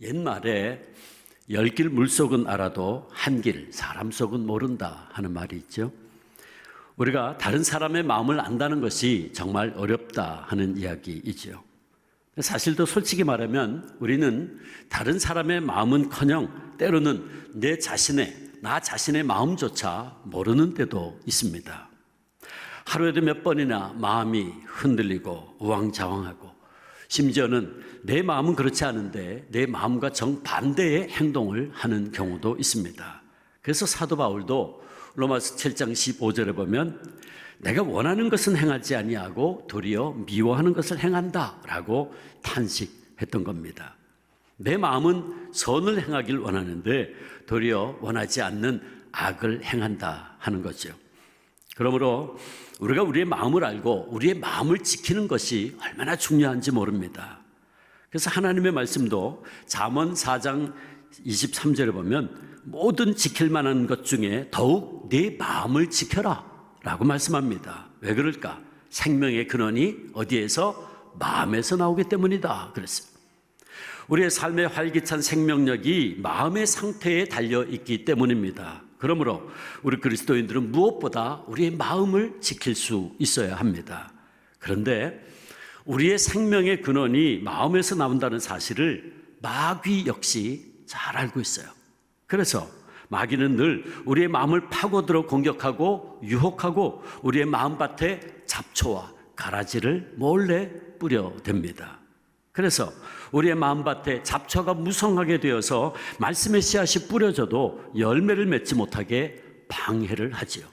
옛말에 열 길 물속은 알아도 한 길 사람 속은 모른다 하는 말이 있죠. 우리가 다른 사람의 마음을 안다는 것이 정말 어렵다 하는 이야기이죠. 사실 더 솔직히 말하면 우리는 다른 사람의 마음은커녕 때로는 나 자신의 마음조차 모르는 때도 있습니다. 하루에도 몇 번이나 마음이 흔들리고 우왕좌왕하고, 심지어는 내 마음은 그렇지 않은데 내 마음과 정반대의 행동을 하는 경우도 있습니다. 그래서 사도 바울도 로마서 7장 15절에 보면 내가 원하는 것은 행하지 아니하고 도리어 미워하는 것을 행한다라고 탄식했던 겁니다. 내 마음은 선을 행하길 원하는데 도리어 원하지 않는 악을 행한다 하는 거죠. 그러므로 우리가 우리의 마음을 알고 우리의 마음을 지키는 것이 얼마나 중요한지 모릅니다. 그래서 하나님의 말씀도 잠언 4장 23절에 보면 모든 지킬 만한 것 중에 더욱 네 마음을 지켜라 라고 말씀합니다. 왜 그럴까? 생명의 근원이 어디에서? 마음에서 나오기 때문이다 그랬어요. 우리의 삶의 활기찬 생명력이 마음의 상태에 달려있기 때문입니다. 그러므로 우리 그리스도인들은 무엇보다 우리의 마음을 지킬 수 있어야 합니다. 그런데 우리의 생명의 근원이 마음에서 나온다는 사실을 마귀 역시 잘 알고 있어요. 그래서 마귀는 늘 우리의 마음을 파고들어 공격하고 유혹하고 우리의 마음밭에 잡초와 가라지를 몰래 뿌려댑니다. 그래서 우리의 마음밭에 잡초가 무성하게 되어서 말씀의 씨앗이 뿌려져도 열매를 맺지 못하게 방해를 하지요.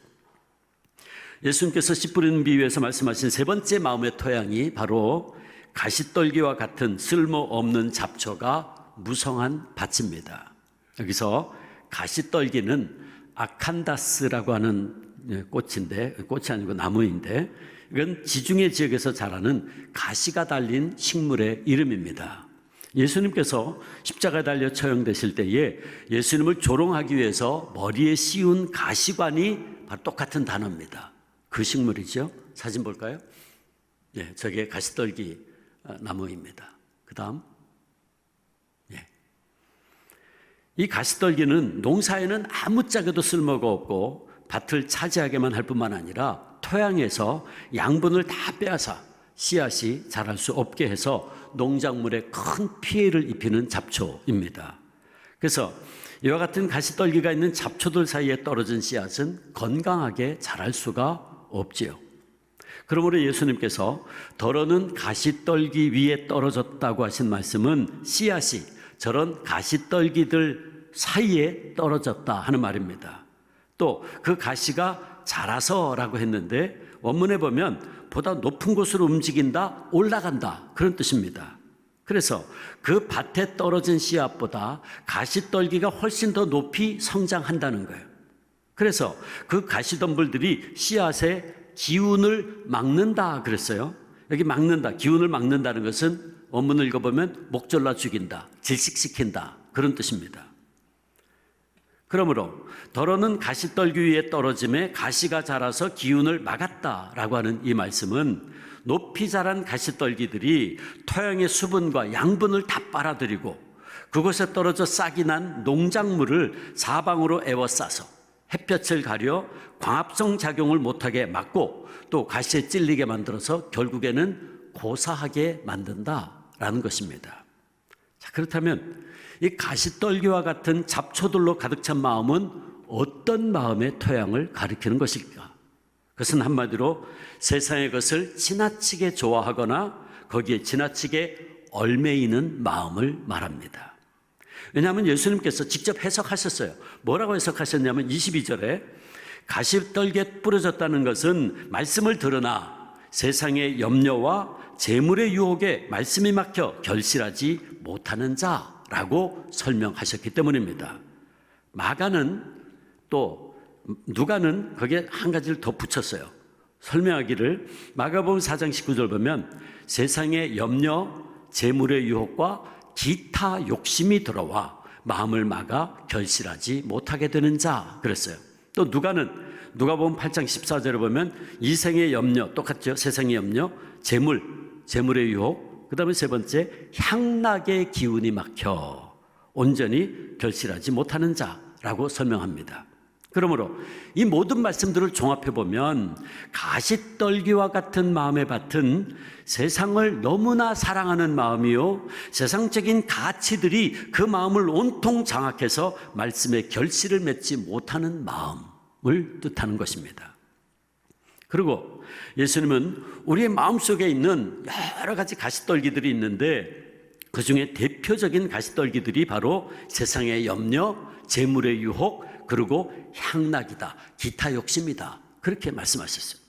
예수님께서 씨 뿌리는 비유에서 말씀하신 세 번째 마음의 토양이 바로 가시떨기와 같은 쓸모없는 잡초가 무성한 밭입니다. 여기서 가시떨기는 아칸다스라고 하는 꽃이 아니고 나무인데, 이건 지중해 지역에서 자라는 가시가 달린 식물의 이름입니다. 예수님께서 십자가에 달려 처형되실 때에 예수님을 조롱하기 위해서 머리에 씌운 가시관이 바로 똑같은 단어입니다. 그 식물이죠. 사진 볼까요? 네, 저게 가시떨기 나무입니다. 그 다음. 이 가시떨기는 농사에는 아무짝에도 쓸모가 없고 밭을 차지하게만 할 뿐만 아니라 토양에서 양분을 다 빼앗아 씨앗이 자랄 수 없게 해서 농작물에 큰 피해를 입히는 잡초입니다. 그래서 이와 같은 가시떨기가 있는 잡초들 사이에 떨어진 씨앗은 건강하게 자랄 수가 없지요. 그러므로 예수님께서 더러는 가시떨기 위에 떨어졌다고 하신 말씀은 씨앗이 저런 가시떨기들 사이에 떨어졌다 하는 말입니다. 또 그 가시가 자라서라고 했는데 원문에 보면 보다 높은 곳으로 움직인다, 올라간다 그런 뜻입니다. 그래서 그 밭에 떨어진 씨앗보다 가시떨기가 훨씬 더 높이 성장한다는 거예요. 그래서 그 가시덤불들이 씨앗의 기운을 막는다 그랬어요. 여기 막는다, 기운을 막는다는 것은 원문을 읽어보면 목졸라 죽인다, 질식시킨다 그런 뜻입니다. 그러므로 더러는 가시떨기 위에 떨어짐에 가시가 자라서 기운을 막았다라고 하는 이 말씀은 높이 자란 가시떨기들이 토양의 수분과 양분을 다 빨아들이고 그곳에 떨어져 싹이 난 농작물을 사방으로 에워싸서 햇볕을 가려 광합성 작용을 못하게 막고 또 가시에 찔리게 만들어서 결국에는 고사하게 만든다라는 것입니다. 자, 그렇다면 이 가시떨기와 같은 잡초들로 가득 찬 마음은 어떤 마음의 토양을 가리키는 것일까? 그것은 한마디로 세상의 것을 지나치게 좋아하거나 거기에 지나치게 얽매이는 마음을 말합니다. 왜냐하면 예수님께서 직접 해석하셨어요. 뭐라고 해석하셨냐면 22절에 가시떨기에 뿌려졌다는 것은 말씀을 들으나 세상의 염려와 재물의 유혹에 말씀이 막혀 결실하지 못하는 자라고 설명하셨기 때문입니다. 마가는 또 누가는 거기에 한 가지를 더 붙였어요. 설명하기를 마가복음 4장 19절 보면 세상의 염려, 재물의 유혹과 기타 욕심이 들어와 마음을 막아 결실하지 못하게 되는 자 그랬어요. 또 누가복음 8장 14절에 보면 이생의 염려, 똑같죠. 세상의 염려, 재물의 유혹, 그 다음에 세 번째 향락의 기운이 막혀 온전히 결실하지 못하는 자라고 설명합니다. 그러므로 이 모든 말씀들을 종합해 보면 가시떨기와 같은 마음의 밭은 세상을 너무나 사랑하는 마음이요, 세상적인 가치들이 그 마음을 온통 장악해서 말씀의 결실을 맺지 못하는 마음을 뜻하는 것입니다. 그리고 예수님은 우리의 마음속에 있는 여러 가지 가시떨기들이 있는데 그 중에 대표적인 가시떨기들이 바로 세상의 염려, 재물의 유혹, 그리고 향락이다, 기타 욕심이다, 그렇게 말씀하셨어요.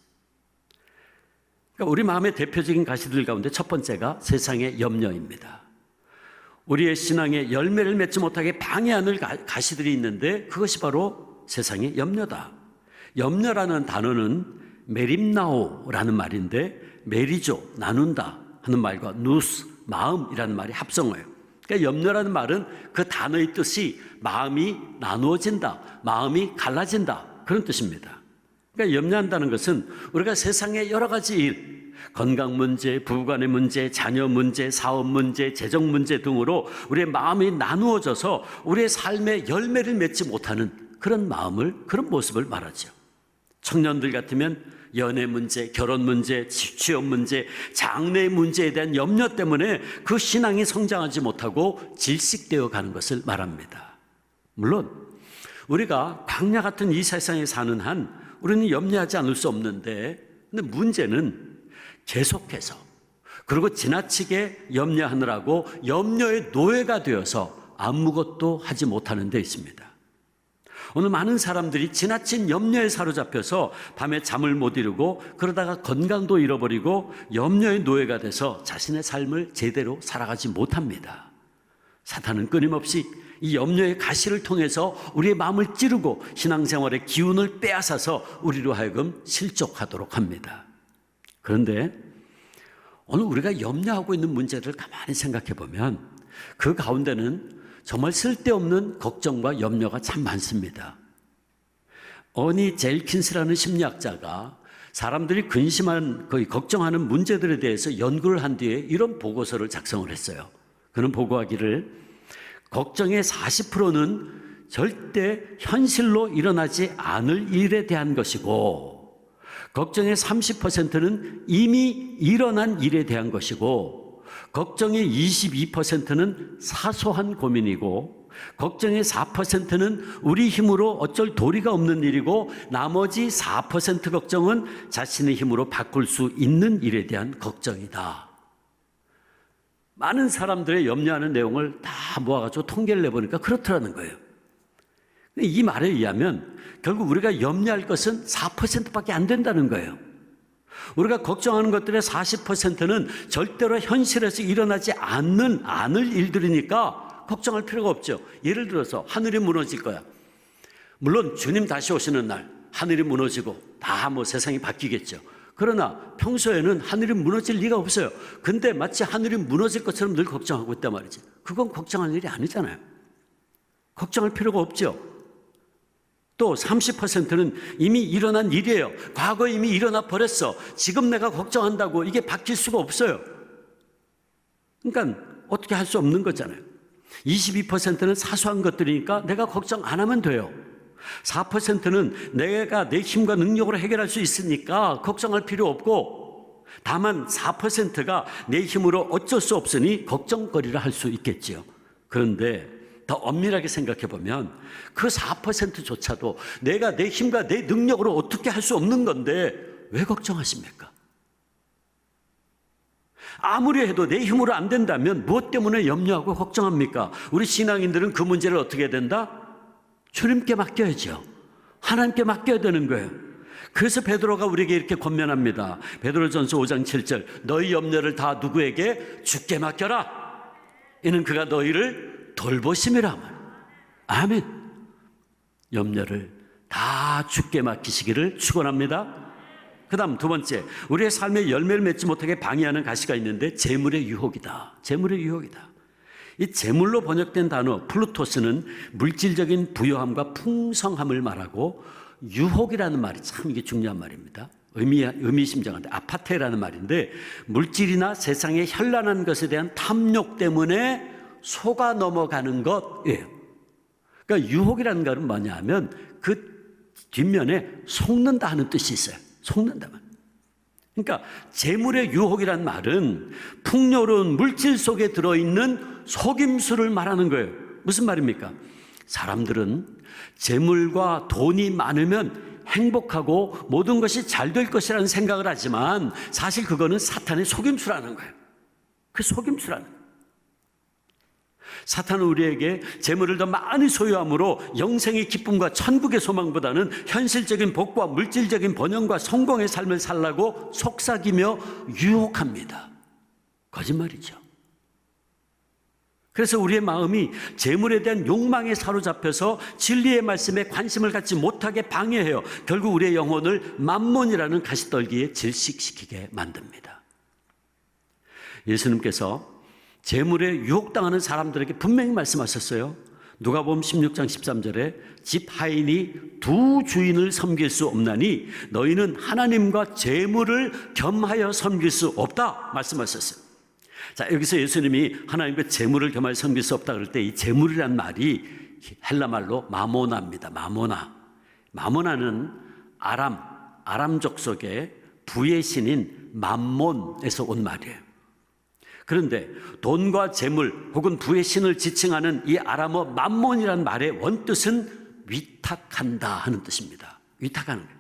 그러니까 우리 마음의 대표적인 가시들 가운데 첫 번째가 세상의 염려입니다. 우리의 신앙에 열매를 맺지 못하게 방해하는 가시들이 있는데 그것이 바로 세상의 염려다. 염려라는 단어는 메림나오라는 말인데 메리조, 나눈다 하는 말과 누스, 마음이라는 말이 합성어예요. 그러니까 염려라는 말은 그 단어의 뜻이 마음이 나누어진다, 마음이 갈라진다, 그런 뜻입니다. 그러니까 염려한다는 것은 우리가 세상의 여러 가지 일, 건강 문제, 부부간의 문제, 자녀 문제, 사업 문제, 재정 문제 등으로 우리의 마음이 나누어져서 우리의 삶에 열매를 맺지 못하는 그런 마음을, 그런 모습을 말하죠. 청년들 같으면 연애 문제, 결혼 문제, 취업 문제, 장래 문제에 대한 염려 때문에 그 신앙이 성장하지 못하고 질식되어 가는 것을 말합니다. 물론 우리가 광야 같은 이 세상에 사는 한 우리는 염려하지 않을 수 없는데, 근데 문제는 계속해서 그리고 지나치게 염려하느라고 염려의 노예가 되어서 아무것도 하지 못하는 데 있습니다. 오늘 많은 사람들이 지나친 염려에 사로잡혀서 밤에 잠을 못 이루고 그러다가 건강도 잃어버리고 염려의 노예가 돼서 자신의 삶을 제대로 살아가지 못합니다. 사탄은 끊임없이 이 염려의 가시를 통해서 우리의 마음을 찌르고 신앙생활의 기운을 빼앗아서 우리로 하여금 실족하도록 합니다. 그런데 오늘 우리가 염려하고 있는 문제를 가만히 생각해 보면 그 가운데는 정말 쓸데없는 걱정과 염려가 참 많습니다. 어니 젤킨스라는 심리학자가 사람들이 근심한, 거의 걱정하는 문제들에 대해서 연구를 한 뒤에 이런 보고서를 작성을 했어요. 그는 보고하기를 걱정의 40%는 절대 현실로 일어나지 않을 일에 대한 것이고 걱정의 30%는 이미 일어난 일에 대한 것이고 걱정의 22%는 사소한 고민이고 걱정의 4%는 우리 힘으로 어쩔 도리가 없는 일이고 나머지 4% 걱정은 자신의 힘으로 바꿀 수 있는 일에 대한 걱정이다. 많은 사람들의 염려하는 내용을 다 모아가지고 통계를 내보니까 그렇더라는 거예요. 이 말에 의하면 결국 우리가 염려할 것은 4%밖에 안 된다는 거예요. 우리가 걱정하는 것들의 40%는 절대로 현실에서 일어나지 않을 일들이니까 걱정할 필요가 없죠. 예를 들어서 하늘이 무너질 거야. 물론 주님 다시 오시는 날 하늘이 무너지고 다 세상이 바뀌겠죠. 그러나 평소에는 하늘이 무너질 리가 없어요. 근데 마치 하늘이 무너질 것처럼 늘 걱정하고 있단 말이지. 그건 걱정할 일이 아니잖아요. 걱정할 필요가 없죠. 또 30%는 이미 일어난 일이에요. 과거에 이미 일어나 버렸어. 지금 내가 걱정한다고 이게 바뀔 수가 없어요. 그러니까 어떻게 할 수 없는 거잖아요. 22%는 사소한 것들이니까 내가 걱정 안 하면 돼요. 4%는 내가 내 힘과 능력으로 해결할 수 있으니까 걱정할 필요 없고 다만 4%가 내 힘으로 어쩔 수 없으니 걱정거리를 할 수 있겠지요. 그런데 더 엄밀하게 생각해 보면 그 4%조차도 내가 내 힘과 내 능력으로 어떻게 할 수 없는 건데 왜 걱정하십니까? 아무리 해도 내 힘으로 안 된다면 무엇 때문에 염려하고 걱정합니까? 우리 신앙인들은 그 문제를 어떻게 해야 된다? 주님께 맡겨야죠. 하나님께 맡겨야 되는 거예요. 그래서 베드로가 우리에게 이렇게 권면합니다. 베드로전서 5장 7절 너희 염려를 다 누구에게? 주께 맡겨라. 이는 그가 너희를 돌보심이라. 아멘. 염려를 다 주께 맡기시기를 축원합니다. 그 다음 두 번째, 우리의 삶에 열매를 맺지 못하게 방해하는 가시가 있는데 재물의 유혹이다. 재물의 유혹이다. 이 재물로 번역된 단어 플루토스는 물질적인 부유함과 풍성함을 말하고 유혹이라는 말이 참 이게 중요한 말입니다. 의미심장한데 아파테라는 말인데 물질이나 세상에 현란한 것에 대한 탐욕 때문에 속아 넘어가는 것이에요. 그러니까 유혹이라는 것은 뭐냐면 그 뒷면에 속는다 하는 뜻이 있어요. 속는다만. 그러니까 재물의 유혹이란 말은 풍요로운 물질 속에 들어있는 속임수를 말하는 거예요. 무슨 말입니까? 사람들은 재물과 돈이 많으면 행복하고 모든 것이 잘 될 것이라는 생각을 하지만 사실 그거는 사탄의 속임수라는 거예요. 그 속임수라는 거예요. 사탄은 우리에게 재물을 더 많이 소유함으로 영생의 기쁨과 천국의 소망보다는 현실적인 복과 물질적인 번영과 성공의 삶을 살라고 속삭이며 유혹합니다. 거짓말이죠. 그래서 우리의 마음이 재물에 대한 욕망에 사로잡혀서 진리의 말씀에 관심을 갖지 못하게 방해해요. 결국 우리의 영혼을 맘몬이라는 가시떨기에 질식시키게 만듭니다. 예수님께서 재물에 유혹당하는 사람들에게 분명히 말씀하셨어요. 누가복음 16장 13절에 집 하인이 두 주인을 섬길 수 없나니 너희는 하나님과 재물을 겸하여 섬길 수 없다 말씀하셨어요. 자, 여기서 예수님이 하나님과 재물을 겸하여 섬길 수 없다 그럴 때 이 재물이란 말이 헬라 말로 마모나입니다. 마모나는 아람족 속의 부의 신인 맘몬에서 온 말이에요. 그런데 돈과 재물 혹은 부의 신을 지칭하는 이 아람어 맘몬이란 말의 원뜻은 위탁한다 하는 뜻입니다. 위탁하는 거예요.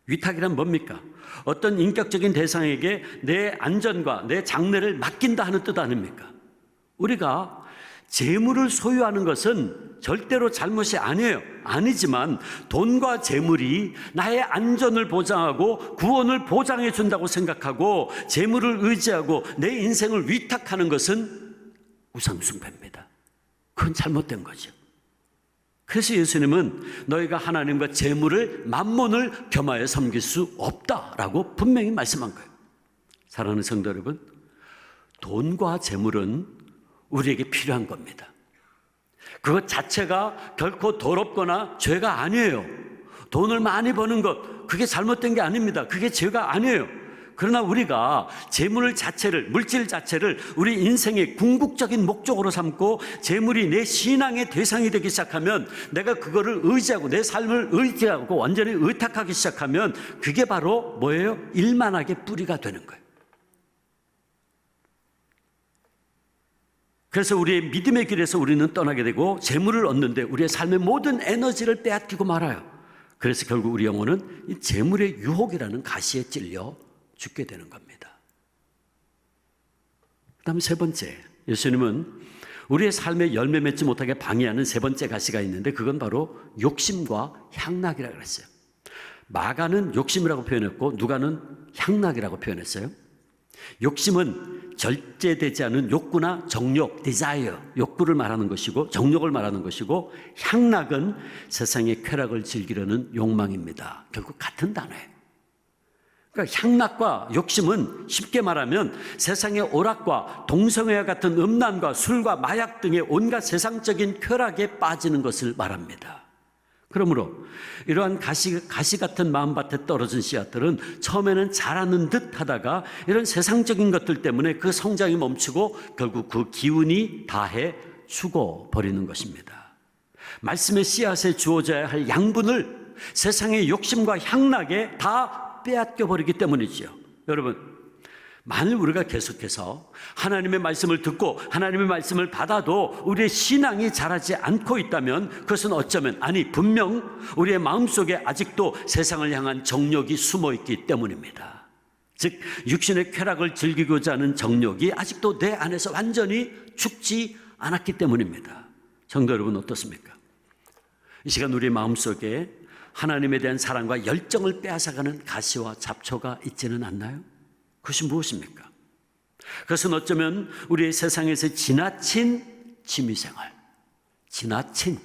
위탁이란 뭡니까? 어떤 인격적인 대상에게 내 안전과 내 장래를 맡긴다 하는 뜻 아닙니까? 우리가 재물을 소유하는 것은 절대로 잘못이 아니에요. 아니지만 돈과 재물이 나의 안전을 보장하고 구원을 보장해 준다고 생각하고 재물을 의지하고 내 인생을 위탁하는 것은 우상숭배입니다. 그건 잘못된 거죠. 그래서 예수님은 너희가 하나님과 재물을 맘몬을 겸하여 섬길 수 없다라고 분명히 말씀한 거예요. 사랑하는 성도 여러분, 돈과 재물은 우리에게 필요한 겁니다. 그것 자체가 결코 더럽거나 죄가 아니에요. 돈을 많이 버는 것, 그게 잘못된 게 아닙니다. 그게 죄가 아니에요. 그러나 우리가 재물 자체를, 물질 자체를 우리 인생의 궁극적인 목적으로 삼고 재물이 내 신앙의 대상이 되기 시작하면 내가 그거를 의지하고 내 삶을 의지하고 완전히 의탁하기 시작하면 그게 바로 뭐예요? 일만하게 뿌리가 되는 거예요. 그래서 우리의 믿음의 길에서 우리는 떠나게 되고 재물을 얻는데 우리의 삶의 모든 에너지를 빼앗기고 말아요. 그래서 결국 우리 영혼은 이 재물의 유혹이라는 가시에 찔려 죽게 되는 겁니다. 그다음 세 번째, 예수님은 우리의 삶에 열매 맺지 못하게 방해하는 세 번째 가시가 있는데 그건 바로 욕심과 향락이라고 그랬어요. 마가는 욕심이라고 표현했고 누가는 향락이라고 표현했어요. 욕심은 절제되지 않은 욕구나 정욕, desire, 욕구를 말하는 것이고 정욕을 말하는 것이고 향락은 세상의 쾌락을 즐기려는 욕망입니다. 결국 같은 단어예요. 그러니까 향락과 욕심은 쉽게 말하면 세상의 오락과 동성애와 같은 음란과 술과 마약 등의 온갖 세상적인 쾌락에 빠지는 것을 말합니다. 그러므로 이러한 가시 같은 마음밭에 떨어진 씨앗들은 처음에는 자라는 듯 하다가 이런 세상적인 것들 때문에 그 성장이 멈추고 결국 그 기운이 다해 죽어버리는 것입니다. 말씀의 씨앗에 주어져야 할 양분을 세상의 욕심과 향락에 다 빼앗겨 버리기 때문이지요. 여러분, 만일 우리가 계속해서 하나님의 말씀을 듣고 하나님의 말씀을 받아도 우리의 신앙이 자라지 않고 있다면 그것은 어쩌면 분명 우리의 마음속에 아직도 세상을 향한 정욕이 숨어 있기 때문입니다. 즉 육신의 쾌락을 즐기고자 하는 정욕이 아직도 내 안에서 완전히 죽지 않았기 때문입니다. 성도 여러분 어떻습니까? 이 시간 우리의 마음속에 하나님에 대한 사랑과 열정을 빼앗아가는 가시와 잡초가 있지는 않나요? 그것이 무엇입니까? 그것은 어쩌면 우리의 세상에서 지나친 취미생활, 지나친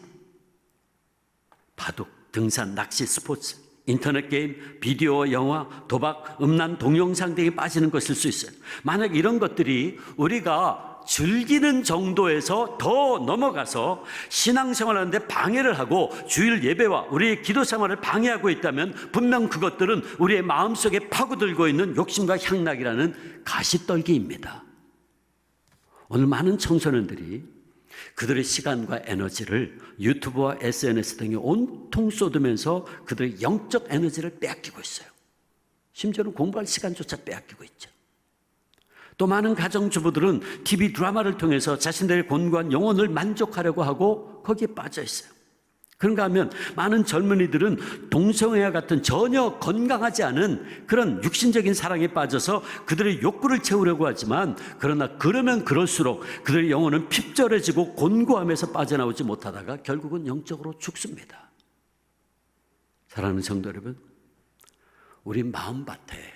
바둑, 등산, 낚시, 스포츠, 인터넷 게임, 비디오, 영화, 도박, 음란, 동영상 등에 빠지는 것일 수 있어요. 만약 이런 것들이 우리가 즐기는 정도에서 더 넘어가서 신앙생활하는데 방해를 하고 주일 예배와 우리의 기도 생활을 방해하고 있다면 분명 그것들은 우리의 마음속에 파고들고 있는 욕심과 향락이라는 가시떨기입니다. 오늘 많은 청소년들이 그들의 시간과 에너지를 유튜브와 SNS 등에 온통 쏟으면서 그들의 영적 에너지를 빼앗기고 있어요. 심지어는 공부할 시간조차 빼앗기고 있죠. 또 많은 가정주부들은 TV 드라마를 통해서 자신들의 곤고한 영혼을 만족하려고 하고 거기에 빠져 있어요. 그런가 하면 많은 젊은이들은 동성애와 같은 전혀 건강하지 않은 그런 육신적인 사랑에 빠져서 그들의 욕구를 채우려고 하지만, 그러나 그러면 그럴수록 그들의 영혼은 핍절해지고 곤고함에서 빠져나오지 못하다가 결국은 영적으로 죽습니다. 사랑하는 성도 여러분, 우리 마음밭에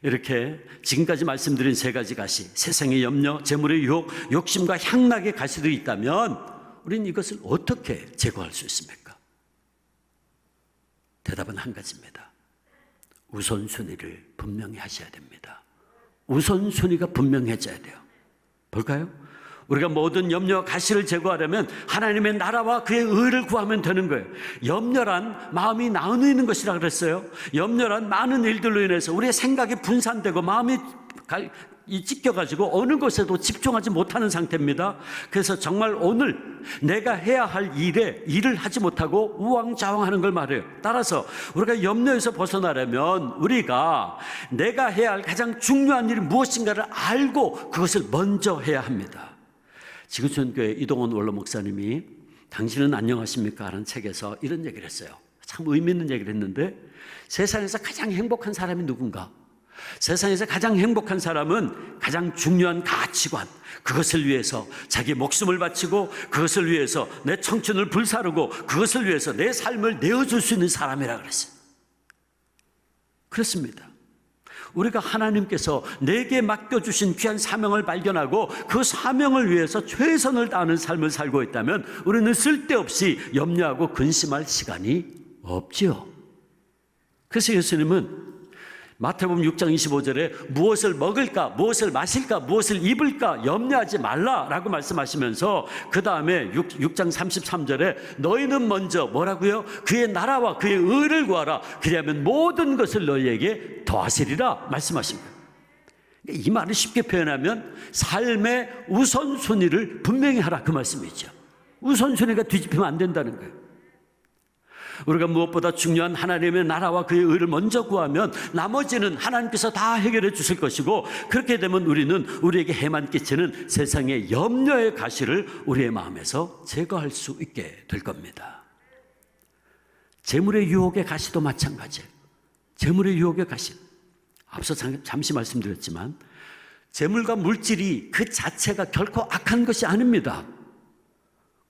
이렇게 지금까지 말씀드린 세 가지 가시, 세상의 염려, 재물의 유혹, 욕심과 향락의 가시들이 있다면 우리는 이것을 어떻게 제거할 수 있습니까? 대답은 한 가지입니다. 우선순위를 분명히 하셔야 됩니다. 우선순위가 분명해져야 돼요. 볼까요? 우리가 모든 염려와 가시를 제거하려면 하나님의 나라와 그의 의를 구하면 되는 거예요. 염려란 마음이 나누는 것이라 그랬어요. 염려란 많은 일들로 인해서 우리의 생각이 분산되고 마음이 찢겨가지고 어느 것에도 집중하지 못하는 상태입니다. 그래서 정말 오늘 내가 해야 할 일을 하지 못하고 우왕좌왕하는 걸 말해요. 따라서 우리가 염려에서 벗어나려면 우리가 내가 해야 할 가장 중요한 일이 무엇인가를 알고 그것을 먼저 해야 합니다. 지구촌교회 이동원 원로 목사님이 당신은 안녕하십니까? 하는 책에서 이런 얘기를 했어요. 참 의미 있는 얘기를 했는데, 세상에서 가장 행복한 사람이 누군가? 세상에서 가장 행복한 사람은 가장 중요한 가치관, 그것을 위해서 자기 목숨을 바치고 그것을 위해서 내 청춘을 불사르고 그것을 위해서 내 삶을 내어줄 수 있는 사람이라 그랬어요. 그렇습니다. 우리가 하나님께서 내게 맡겨주신 귀한 사명을 발견하고 그 사명을 위해서 최선을 다하는 삶을 살고 있다면 우리는 쓸데없이 염려하고 근심할 시간이 없지요. 그래서 예수님은 마태복음 6장 25절에 무엇을 먹을까, 무엇을 마실까, 무엇을 입을까 염려하지 말라라고 말씀하시면서 그 다음에 6장 33절에 너희는 먼저 뭐라고요? 그의 나라와 그의 의를 구하라. 그리하면 모든 것을 너희에게 더하시리라 말씀하십니다. 이 말을 쉽게 표현하면 삶의 우선순위를 분명히 하라, 그 말씀이죠. 우선순위가 뒤집히면 안 된다는 거예요. 우리가 무엇보다 중요한 하나님의 나라와 그의 의를 먼저 구하면 나머지는 하나님께서 다 해결해 주실 것이고, 그렇게 되면 우리는 우리에게 해만 끼치는 세상의 염려의 가시를 우리의 마음에서 제거할 수 있게 될 겁니다. 재물의 유혹의 가시도 마찬가지예요. 재물의 유혹의 가시, 앞서 잠시 말씀드렸지만 재물과 물질이 그 자체가 결코 악한 것이 아닙니다.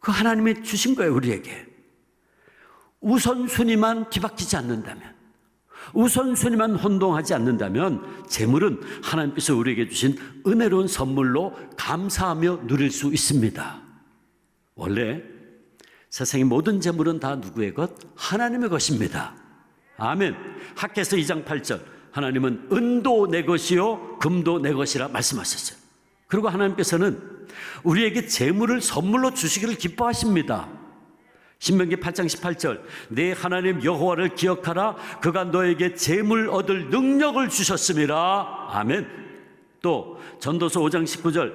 그 하나님이 주신 거예요. 우리에게 우선순위만 뒤바뀌지 않는다면, 우선순위만 혼동하지 않는다면 재물은 하나님께서 우리에게 주신 은혜로운 선물로 감사하며 누릴 수 있습니다. 원래 세상의 모든 재물은 다 누구의 것? 하나님의 것입니다. 아멘. 학개서 2장 8절, 하나님은 은도 내 것이요 금도 내 것이라 말씀하셨어요. 그리고 하나님께서는 우리에게 재물을 선물로 주시기를 기뻐하십니다. 신명기 8장 18절, 내 하나님 여호와를 기억하라. 그가 너에게 재물 얻을 능력을 주셨음이라. 아멘. 또 전도서 5장 19절,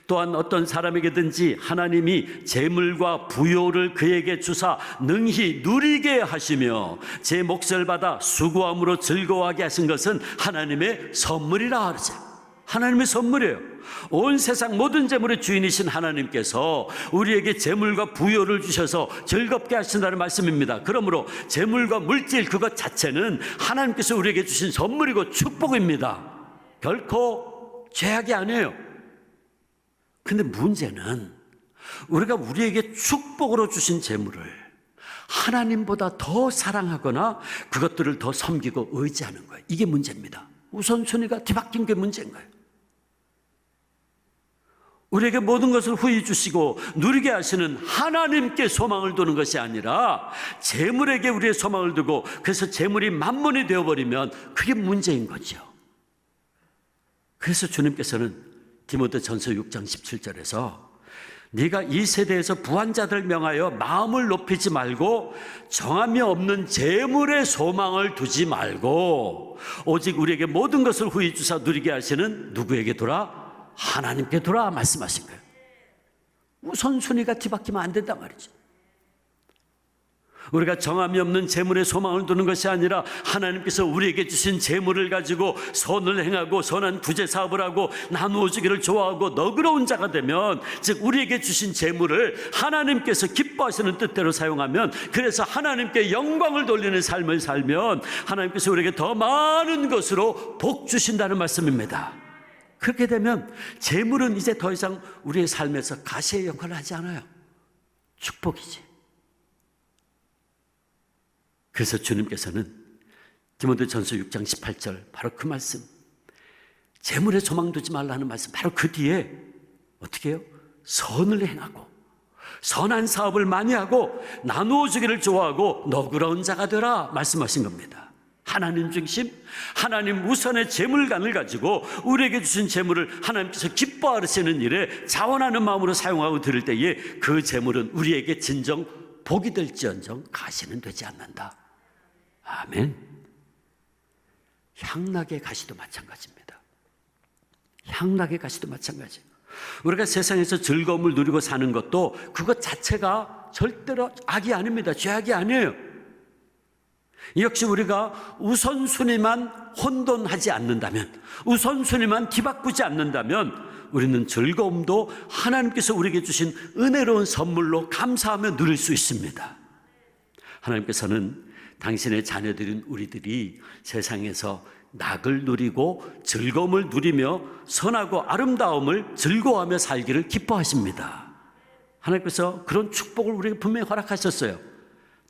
또한 어떤 사람에게든지 하나님이 재물과 부요를 그에게 주사 능히 누리게 하시며 제 몫을 받아 수고함으로 즐거워하게 하신 것은 하나님의 선물이라 하세요. 하나님의 선물이에요. 온 세상 모든 재물의 주인이신 하나님께서 우리에게 재물과 부요를 주셔서 즐겁게 하신다는 말씀입니다. 그러므로 재물과 물질 그것 자체는 하나님께서 우리에게 주신 선물이고 축복입니다. 결코 죄악이 아니에요. 근데 문제는 우리가 우리에게 축복으로 주신 재물을 하나님보다 더 사랑하거나 그것들을 더 섬기고 의지하는 거예요. 이게 문제입니다. 우선순위가 뒤바뀐 게 문제인 거예요. 우리에게 모든 것을 후히 주시고 누리게 하시는 하나님께 소망을 두는 것이 아니라 재물에게 우리의 소망을 두고, 그래서 재물이 만몬이 되어버리면 그게 문제인 거죠. 그래서 주님께서는 디모데전서 6장 17절에서 네가 이 세대에서 부한 자들 명하여 마음을 높이지 말고 정함이 없는 재물에 소망을 두지 말고 오직 우리에게 모든 것을 후히 주사 누리게 하시는 누구에게 두라? 하나님께 두라 말씀하신 거예요. 우선순위가 뒤바뀌면 안 된단 말이죠. 우리가 정함이 없는 재물에 소망을 두는 것이 아니라 하나님께서 우리에게 주신 재물을 가지고 선을 행하고 선한 구제 사업을 하고 나누어 주기를 좋아하고 너그러운 자가 되면, 즉 우리에게 주신 재물을 하나님께서 기뻐하시는 뜻대로 사용하면, 그래서 하나님께 영광을 돌리는 삶을 살면 하나님께서 우리에게 더 많은 것으로 복 주신다는 말씀입니다. 그렇게 되면 재물은 이제 더 이상 우리의 삶에서 가시의 역할을 하지 않아요. 축복이지. 그래서 주님께서는 디모데전서 6장 18절 바로 그 말씀, 재물에 소망 두지 말라는 말씀, 바로 그 뒤에 어떻게 해요? 선을 행하고 선한 사업을 많이 하고 나누어 주기를 좋아하고 너그러운 자가 되라 말씀하신 겁니다. 하나님 중심, 하나님 우선의 재물관을 가지고 우리에게 주신 재물을 하나님께서 기뻐하시는 일에 자원하는 마음으로 사용하고 드릴 때에 그 재물은 우리에게 진정 복이 될지언정 가시는 되지 않는다. 아멘. 향락의 가시도 마찬가지입니다. 향락의 가시도 마찬가지예요. 우리가 세상에서 즐거움을 누리고 사는 것도 그것 자체가 절대로 악이 아닙니다. 죄악이 아니에요. 역시 우리가 우선순위만 혼돈하지 않는다면, 우선순위만 뒤바꾸지 않는다면 우리는 즐거움도 하나님께서 우리에게 주신 은혜로운 선물로 감사하며 누릴 수 있습니다. 하나님께서는 당신의 자녀들인 우리들이 세상에서 낙을 누리고 즐거움을 누리며 선하고 아름다움을 즐거워하며 살기를 기뻐하십니다. 하나님께서 그런 축복을 우리에게 분명히 허락하셨어요.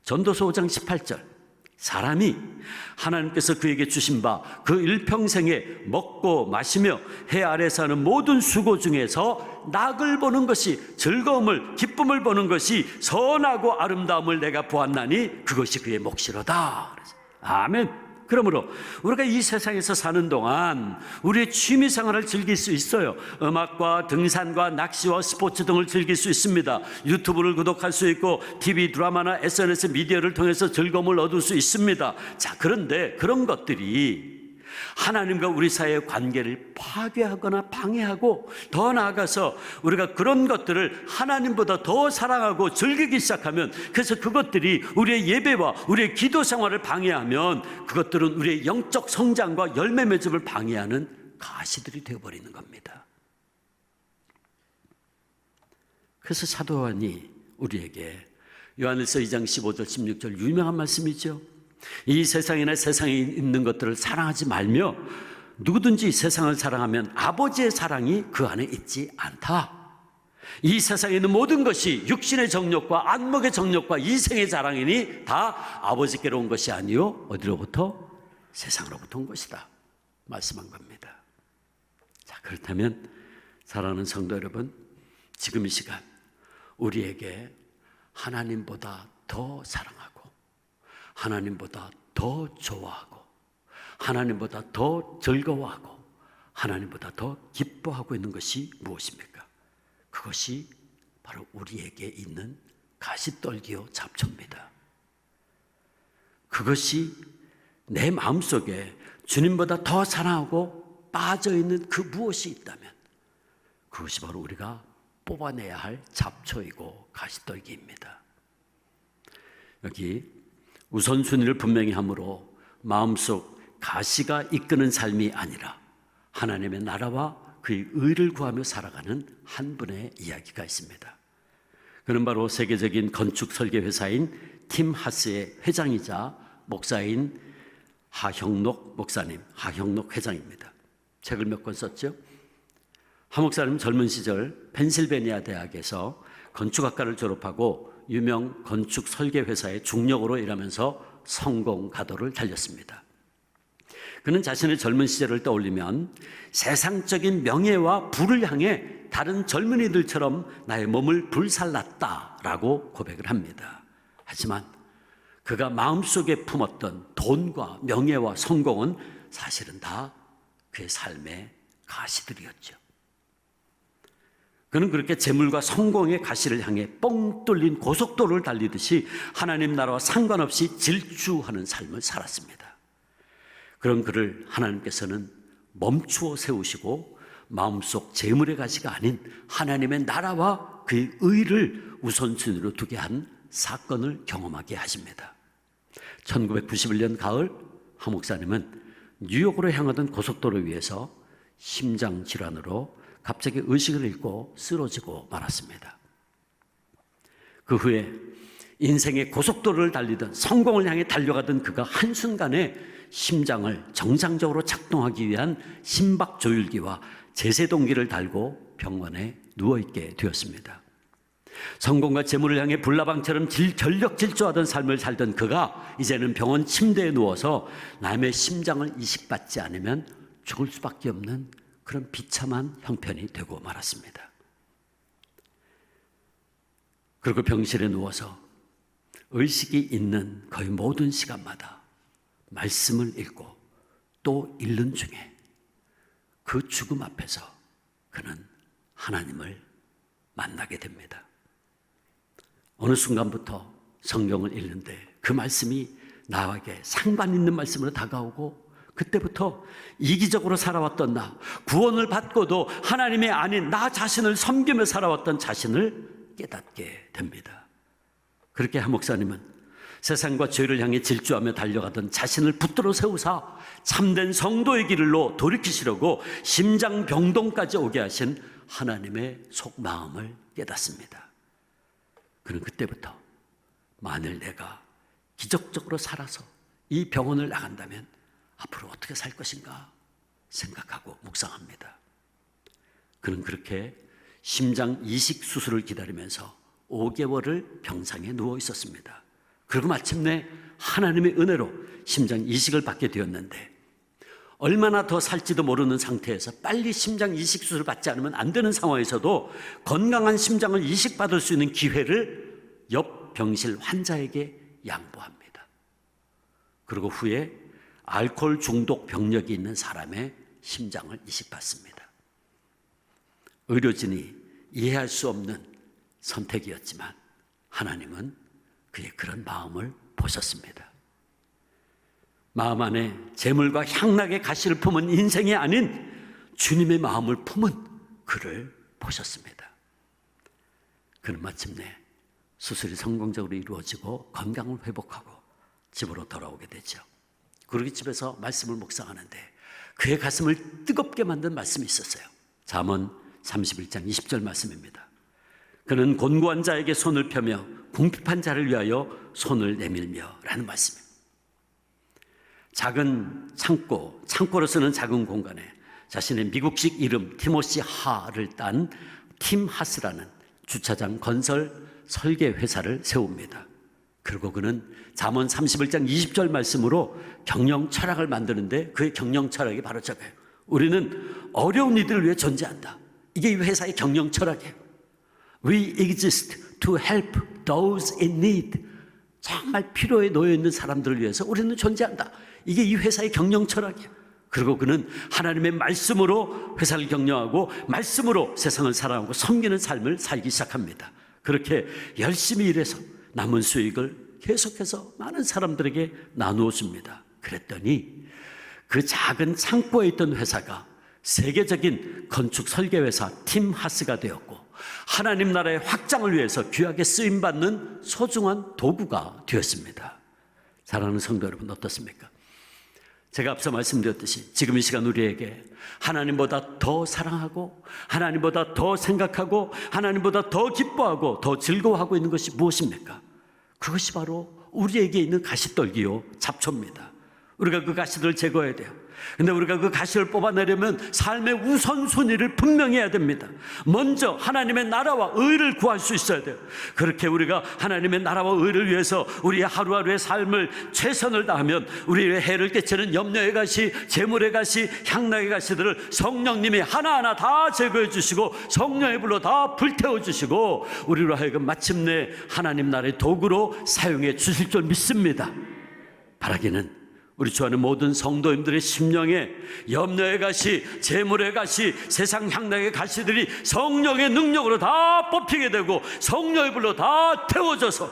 전도서 5장 18절, 사람이 하나님께서 그에게 주신 바 그 일평생에 먹고 마시며 해 아래서 하는 모든 수고 중에서 낙을 보는 것이, 즐거움을 기쁨을 보는 것이 선하고 아름다움을 내가 보았나니 그것이 그의 몫이로다. 아멘. 그러므로 우리가 이 세상에서 사는 동안 우리의 취미 생활을 즐길 수 있어요. 음악과 등산과 낚시와 스포츠 등을 즐길 수 있습니다. 유튜브를 구독할 수 있고 TV 드라마나 SNS 미디어를 통해서 즐거움을 얻을 수 있습니다. 자, 그런데 그런 것들이 하나님과 우리 사이의 관계를 파괴하거나 방해하고, 더 나아가서 우리가 그런 것들을 하나님보다 더 사랑하고 즐기기 시작하면, 그래서 그것들이 우리의 예배와 우리의 기도 생활을 방해하면 그것들은 우리의 영적 성장과 열매 맺음을 방해하는 가시들이 되어버리는 겁니다. 그래서 사도 요한이 우리에게 요한일서 2장 15절 16절 유명한 말씀이죠. 이 세상이나 세상에 있는 것들을 사랑하지 말며 누구든지 세상을 사랑하면 아버지의 사랑이 그 안에 있지 않다. 이 세상에 있는 모든 것이 육신의 정욕과 안목의 정욕과 이생의 자랑이니 다 아버지께로 온 것이 아니요 어디로부터? 세상으로부터 온 것이다 말씀한 겁니다. 자, 그렇다면 사랑하는 성도 여러분, 지금 이 시간 우리에게 하나님보다 더 사랑하고 하나님보다 더 좋아하고 하나님보다 더 즐거워하고 하나님보다 더 기뻐하고 있는 것이 무엇입니까? 그것이 바로 우리에게 있는 가시떨기요 잡초입니다. 그것이 내 마음속에 주님보다 더 사랑하고 빠져있는 그 무엇이 있다면 그것이 바로 우리가 뽑아내야 할 잡초이고 가시떨기입니다. 여기 우선순위를 분명히 함으로 마음속 가시가 이끄는 삶이 아니라 하나님의 나라와 그의 의를 구하며 살아가는 한 분의 이야기가 있습니다. 그는 바로 세계적인 건축 설계 회사인 팀 하스의 회장이자 목사인 하형록 목사님, 하형록 회장입니다. 책을 몇 권 썼죠. 하 목사님 젊은 시절 펜실베니아 대학에서 건축학과를 졸업하고 유명 건축 설계 회사의 중력으로 일하면서 성공 가도를 달렸습니다. 그는 자신의 젊은 시절을 떠올리면 세상적인 명예와 부를 향해 다른 젊은이들처럼 나의 몸을 불살랐다라고 고백을 합니다. 하지만 그가 마음속에 품었던 돈과 명예와 성공은 사실은 다 그의 삶의 가시들이었죠. 그는 그렇게 재물과 성공의 가시를 향해 뻥 뚫린 고속도로를 달리듯이 하나님 나라와 상관없이 질주하는 삶을 살았습니다. 그런 그를 하나님께서는 멈추어 세우시고 마음속 재물의 가시가 아닌 하나님의 나라와 그의 의를 우선순위로 두게 한 사건을 경험하게 하십니다. 1991년 가을 하 목사님은 뉴욕으로 향하던 고속도로 위에서 심장 질환으로 갑자기 의식을 잃고 쓰러지고 말았습니다. 그 후에 인생의 고속도로를 달리던 성공을 향해 달려가던 그가 한순간에 심장을 정상적으로 작동하기 위한 심박조율기와 제세동기를 달고 병원에 누워있게 되었습니다. 성공과 재물을 향해 불나방처럼 전력 질주하던 삶을 살던 그가 이제는 병원 침대에 누워서 남의 심장을 이식받지 않으면 죽을 수밖에 없는 그런 비참한 형편이 되고 말았습니다. 그리고 병실에 누워서 의식이 있는 거의 모든 시간마다 말씀을 읽고 또 읽는 중에 그 죽음 앞에서 그는 하나님을 만나게 됩니다. 어느 순간부터 성경을 읽는데 그 말씀이 나에게 상관 있는 말씀으로 다가오고, 그때부터 이기적으로 살아왔던 나, 구원을 받고도 하나님의 아닌 나 자신을 섬기며 살아왔던 자신을 깨닫게 됩니다. 그렇게 한 목사님은 세상과 죄를 향해 질주하며 달려가던 자신을 붙들어 세우사 참된 성도의 길로 돌이키시려고 심장병동까지 오게 하신 하나님의 속마음을 깨닫습니다. 그는 그때부터 만일 내가 기적적으로 살아서 이 병원을 나간다면 앞으로 어떻게 살 것인가 생각하고 묵상합니다. 그는 그렇게 심장 이식 수술을 기다리면서 5개월을 병상에 누워 있었습니다. 그리고 마침내 하나님의 은혜로 심장 이식을 받게 되었는데, 얼마나 더 살지도 모르는 상태에서 빨리 심장 이식 수술을 받지 않으면 안 되는 상황에서도 건강한 심장을 이식받을 수 있는 기회를 옆 병실 환자에게 양보합니다. 그리고 후에 알코올 중독 병력이 있는 사람의 심장을 이식받습니다. 의료진이 이해할 수 없는 선택이었지만 하나님은 그의 그런 마음을 보셨습니다. 마음 안에 재물과 향락의 가시를 품은 인생이 아닌 주님의 마음을 품은 그를 보셨습니다. 그는 마침내 수술이 성공적으로 이루어지고 건강을 회복하고 집으로 돌아오게 되죠. 그러기 집에서 말씀을 묵상하는데 그의 가슴을 뜨겁게 만든 말씀이 있었어요. 잠언 31장 20절 말씀입니다. 그는 곤고한 자에게 손을 펴며 궁핍한 자를 위하여 손을 내밀며 라는 말씀입니다. 작은 창고로 쓰는 작은 공간에 자신의 미국식 이름 티모시 하를 딴 팀하스라는 주차장 건설 설계 회사를 세웁니다. 그리고 그는 잠언 31장 20절 말씀으로 경영 철학을 만드는데 그의 경영 철학이 바로 저거예요. 우리는 어려운 이들을 위해 존재한다. 이게 이 회사의 경영 철학이에요. We exist to help those in need. 정말 필요에 놓여 있는 사람들을 위해서 우리는 존재한다. 이게 이 회사의 경영 철학이에요. 그리고 그는 하나님의 말씀으로 회사를 경영하고 말씀으로 세상을 사랑하고 섬기는 삶을 살기 시작합니다. 그렇게 열심히 일해서 남은 수익을 계속해서 많은 사람들에게 나누어 줍니다. 그랬더니 그 작은 창고에 있던 회사가 세계적인 건축 설계회사 팀하스가 되었고 하나님 나라의 확장을 위해서 귀하게 쓰임받는 소중한 도구가 되었습니다. 사랑하는 성도 여러분, 어떻습니까? 제가 앞서 말씀드렸듯이 지금 이 시간 우리에게 하나님보다 더 사랑하고 하나님보다 더 생각하고 하나님보다 더 기뻐하고 더 즐거워하고 있는 것이 무엇입니까? 그것이 바로 우리에게 있는 가시떨기요 잡초입니다. 우리가 그 가시들을 제거해야 돼요. 근데 우리가 그 가시를 뽑아내려면 삶의 우선순위를 분명히 해야 됩니다. 먼저 하나님의 나라와 의를 구할 수 있어야 돼요. 그렇게 우리가 하나님의 나라와 의를 위해서 우리의 하루하루의 삶을 최선을 다하면 우리의 해를 끼치는 염려의 가시, 재물의 가시, 향락의 가시들을 성령님이 하나하나 다 제거해 주시고 성령의 불로 다 불태워 주시고 우리로 하여금 마침내 하나님 나라의 도구로 사용해 주실 줄 믿습니다. 바라기는 우리 좋아하는 모든 성도님들의 심령에 염려의 가시, 재물의 가시, 세상 향락의 가시들이 성령의 능력으로 다 뽑히게 되고 성령의 불로 다 태워져서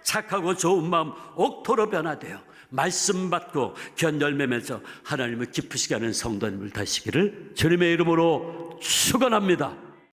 착하고 좋은 마음 옥토로 변화되어 말씀 받고 귀한 열매 맺어 하나님을 기쁘시게 하는 성도님을 되시기를 주님의 이름으로 축원합니다.